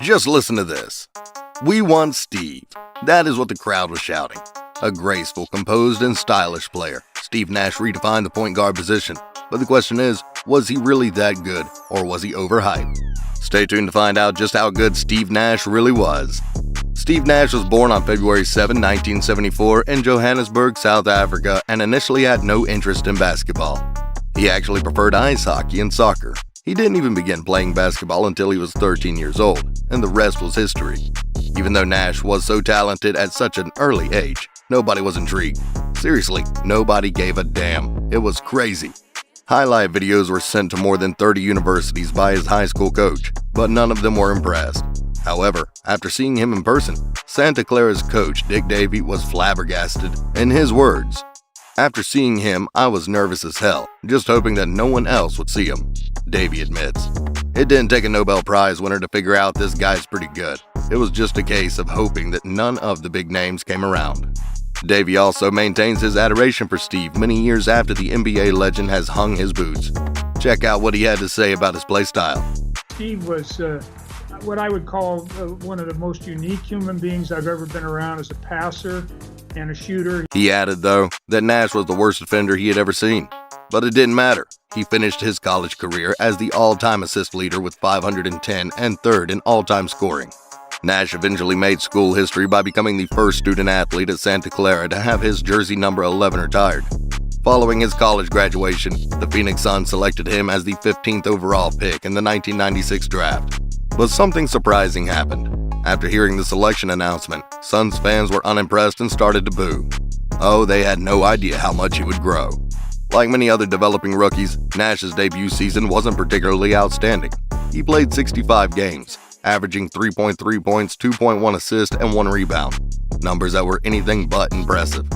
Just listen to this. We want Steve. That is what the crowd was shouting. A graceful, composed, and stylish player, Steve Nash redefined the point guard position. But the question is, was he really that good, or was he overhyped? Stay tuned to find out just how good Steve Nash really was. Steve Nash was born on February 7, 1974 in Johannesburg, South Africa, and initially had no interest in basketball. He actually preferred ice hockey and soccer. He didn't even begin playing basketball until he was 13 years old, and the rest was history. Even though Nash was so talented at such an early age, nobody was intrigued. Seriously, nobody gave a damn. It was crazy. Highlight videos were sent to more than 30 universities by his high school coach, but none of them were impressed. However, after seeing him in person, Santa Clara's coach, Dick Davey, was flabbergasted. In his words, "After seeing him, I was nervous as hell, just hoping that no one else would see him," Davey admits. It didn't take a Nobel Prize winner to figure out this guy's pretty good. It was just a case of hoping that none of the big names came around. Davey also maintains his adoration for Steve many years after the NBA legend has hung his boots. Check out what he had to say about his play style. Steve was what I would call one of the most unique human beings I've ever been around as a passer and a shooter. He added, though, that Nash was the worst defender he had ever seen. But it didn't matter. He finished his college career as the all-time assist leader with 510 and third in all-time scoring. Nash eventually made school history by becoming the first student athlete at Santa Clara to have his jersey number 11 retired. Following his college graduation, the Phoenix Suns selected him as the 15th overall pick in the 1996 draft. But something surprising happened. After hearing the selection announcement, Suns fans were unimpressed and started to boo. Oh, they had no idea how much he would grow. Like many other developing rookies, Nash's debut season wasn't particularly outstanding. He played 65 games, averaging 3.3 points, 2.1 assists, and 1 rebound. Numbers that were anything but impressive.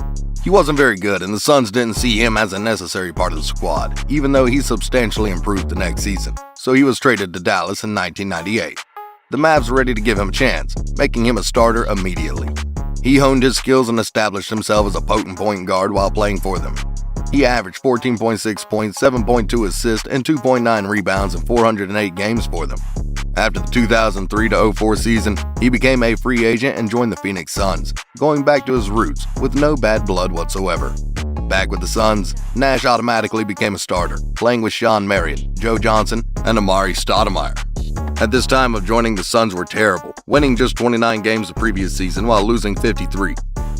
He wasn't very good, and the Suns didn't see him as a necessary part of the squad, even though he substantially improved the next season. So he was traded to Dallas in 1998. The Mavs were ready to give him a chance, making him a starter immediately. He honed his skills and established himself as a potent point guard while playing for them. He averaged 14.6 points, 7.2 assists, and 2.9 rebounds in 408 games for them. After the 2003-04 season, he became a free agent and joined the Phoenix Suns, going back to his roots with no bad blood whatsoever. Back with the Suns, Nash automatically became a starter, playing with Sean Marion, Joe Johnson, and Amari Stoudemire. At this time of joining, the Suns were terrible, winning just 29 games the previous season while losing 53.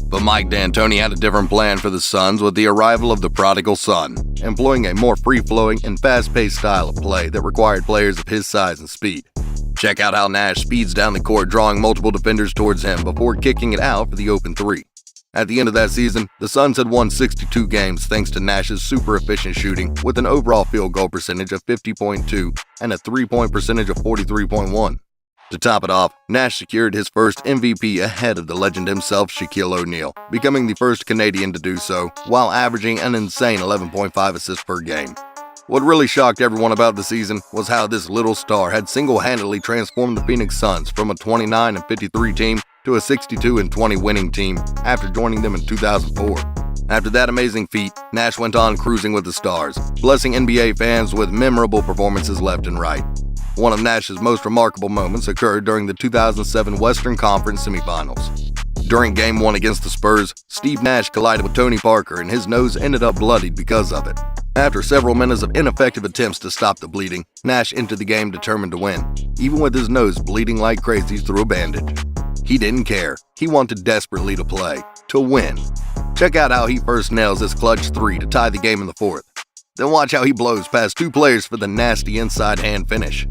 But Mike D'Antoni had a different plan for the Suns with the arrival of the prodigal son, employing a more free-flowing and fast-paced style of play that required players of his size and speed. Check out how Nash speeds down the court, drawing multiple defenders towards him before kicking it out for the open three. At the end of that season, the Suns had won 62 games thanks to Nash's super efficient shooting with an overall field goal percentage of 50.2 and a three-point percentage of 43.1. To top it off, Nash secured his first MVP ahead of the legend himself, Shaquille O'Neal, becoming the first Canadian to do so, while averaging an insane 11.5 assists per game. What really shocked everyone about the season was how this little star had single-handedly transformed the Phoenix Suns from a 29-53 team to a 62-20 winning team after joining them in 2004. After that amazing feat, Nash went on cruising with the stars, blessing NBA fans with memorable performances left and right. One of Nash's most remarkable moments occurred during the 2007 Western Conference semifinals. During Game 1 against the Spurs, Steve Nash collided with Tony Parker and his nose ended up bloodied because of it. After several minutes of ineffective attempts to stop the bleeding, Nash entered the game determined to win, even with his nose bleeding like crazy through a bandage. He didn't care. He wanted desperately to play, to win. Check out how he first nails his clutch three to tie the game in the fourth. Then watch how he blows past two players for the nasty inside hand finish.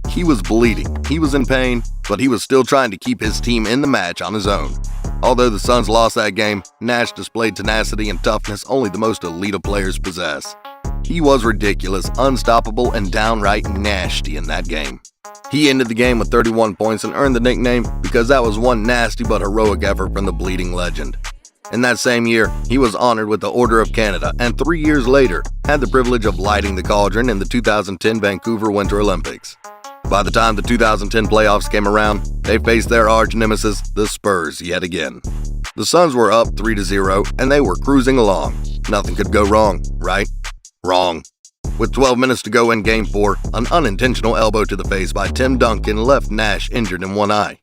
He was bleeding, he was in pain, but he was still trying to keep his team in the match on his own. Although the Suns lost that game, Nash displayed tenacity and toughness only the most elite of players possess. He was ridiculous, unstoppable, and downright nasty in that game. He ended the game with 31 points and earned the nickname because that was one nasty but heroic effort from the bleeding legend. In that same year, he was honored with the Order of Canada and 3 years later had the privilege of lighting the cauldron in the 2010 Vancouver Winter Olympics. By the time the 2010 playoffs came around, they faced their arch nemesis, the Spurs, yet again. The Suns were up 3-0 and they were cruising along. Nothing could go wrong, right? Wrong. With 12 minutes to go in Game 4, an unintentional elbow to the face by Tim Duncan left Nash injured in one eye.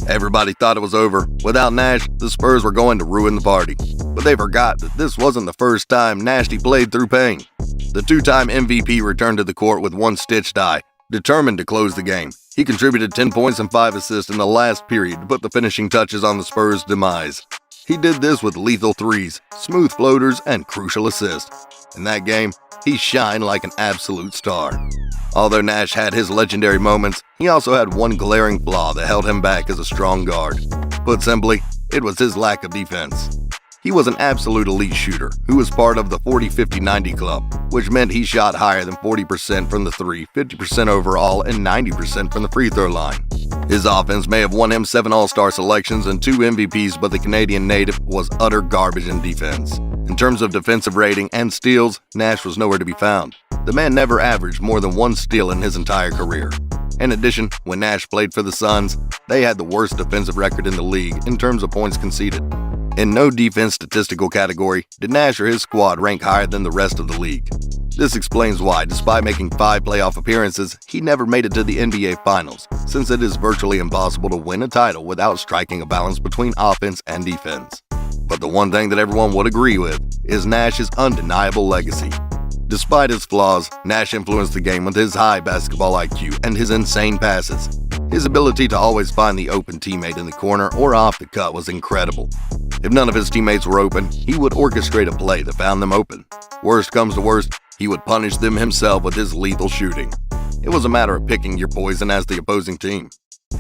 Everybody thought it was over. Without Nash, the Spurs were going to ruin the party. But they forgot that this wasn't the first time Nashty played through pain. The two-time MVP returned to the court with one stitched eye, determined to close the game. He contributed 10 points and 5 assists in the last period to put the finishing touches on the Spurs' demise. He did this with lethal threes, smooth floaters, and crucial assists. In that game, he shined like an absolute star. Although Nash had his legendary moments, he also had one glaring flaw that held him back as a strong guard. Put simply, it was his lack of defense. He was an absolute elite shooter who was part of the 40-50-90 club, which meant he shot higher than 40% from the three, 50% overall, and 90% from the free throw line. His offense may have won him 7 All-Star selections and 2 MVPs, but the Canadian native was utter garbage in defense. In terms of defensive rating and steals, Nash was nowhere to be found. The man never averaged more than 1 steal in his entire career. In addition, when Nash played for the Suns, they had the worst defensive record in the league in terms of points conceded. In no defense statistical category did Nash or his squad rank higher than the rest of the league. This explains why, despite making 5 playoff appearances, he never made it to the NBA Finals, since it is virtually impossible to win a title without striking a balance between offense and defense. But the one thing that everyone would agree with is Nash's undeniable legacy. Despite his flaws, Nash influenced the game with his high basketball IQ and his insane passes. His ability to always find the open teammate in the corner or off the cut was incredible. If none of his teammates were open, he would orchestrate a play that found them open. Worst comes to worst, he would punish them himself with his lethal shooting. It was a matter of picking your poison as the opposing team.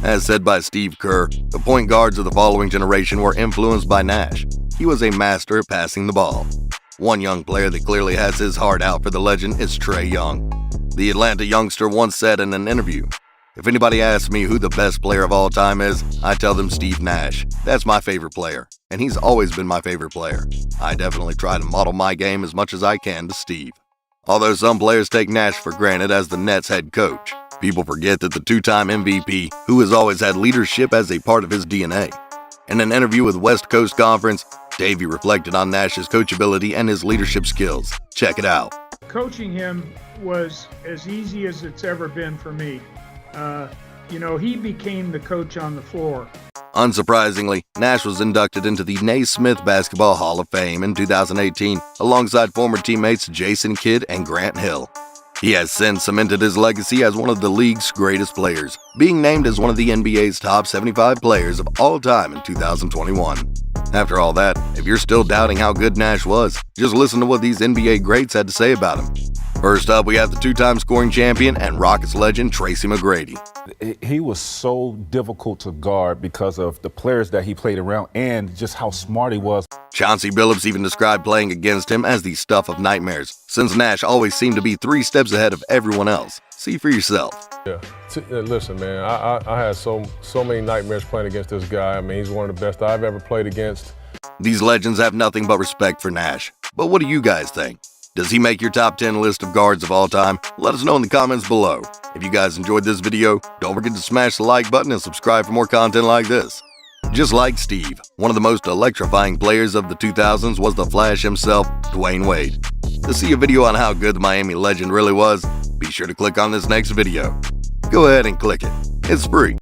As said by Steve Kerr, the point guards of the following generation were influenced by Nash. He was a master at passing the ball. One young player that clearly has his heart out for the legend is Trae Young. The Atlanta youngster once said in an interview, "If anybody asks me who the best player of all time is, I tell them Steve Nash. That's my favorite player, and he's always been my favorite player. I definitely try to model my game as much as I can to Steve." Although some players take Nash for granted as the Nets head coach, people forget that the two-time MVP, who has always had leadership as a part of his DNA. In an interview with West Coast Conference, Davey reflected on Nash's coachability and his leadership skills. Check it out. Coaching him was as easy as it's ever been for me. He became the coach on the floor. Unsurprisingly, Nash was inducted into the Naismith Basketball Hall of Fame in 2018 alongside former teammates Jason Kidd and Grant Hill. He has since cemented his legacy as one of the league's greatest players, being named as one of the NBA's top 75 players of all time in 2021. After all that, if you're still doubting how good Nash was, just listen to what these NBA greats had to say about him. First up, we have the two-time scoring champion and Rockets legend Tracy McGrady. He was so difficult to guard because of the players that he played around and just how smart he was. Chauncey Billups even described playing against him as the stuff of nightmares, since Nash always seemed to be 3 steps ahead of everyone else. See for yourself. Yeah, listen, man, I had so many nightmares playing against this guy. I mean, he's one of the best I've ever played against. These legends have nothing but respect for Nash. But what do you guys think? Does he make your top 10 list of guards of all time? Let us know in the comments below. If you guys enjoyed this video, don't forget to smash the like button and subscribe for more content like this. Just like Steve, one of the most electrifying players of the 2000s was the Flash himself, Dwayne Wade. To see a video on how good the Miami legend really was, be sure to click on this next video. Go ahead and click it. It's free.